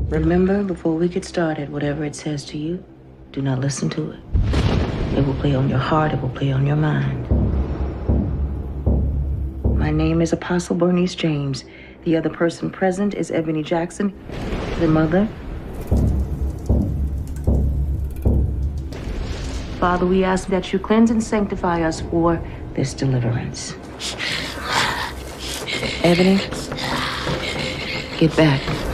Remember, before we get started, whatever it says to you, do not listen to it. It will play on your heart, it will play on your mind. My name is Apostle Bernice James. The other person present is Ebony Jackson, the mother. Father, we ask that you cleanse and sanctify us for this deliverance. Ebony, get back.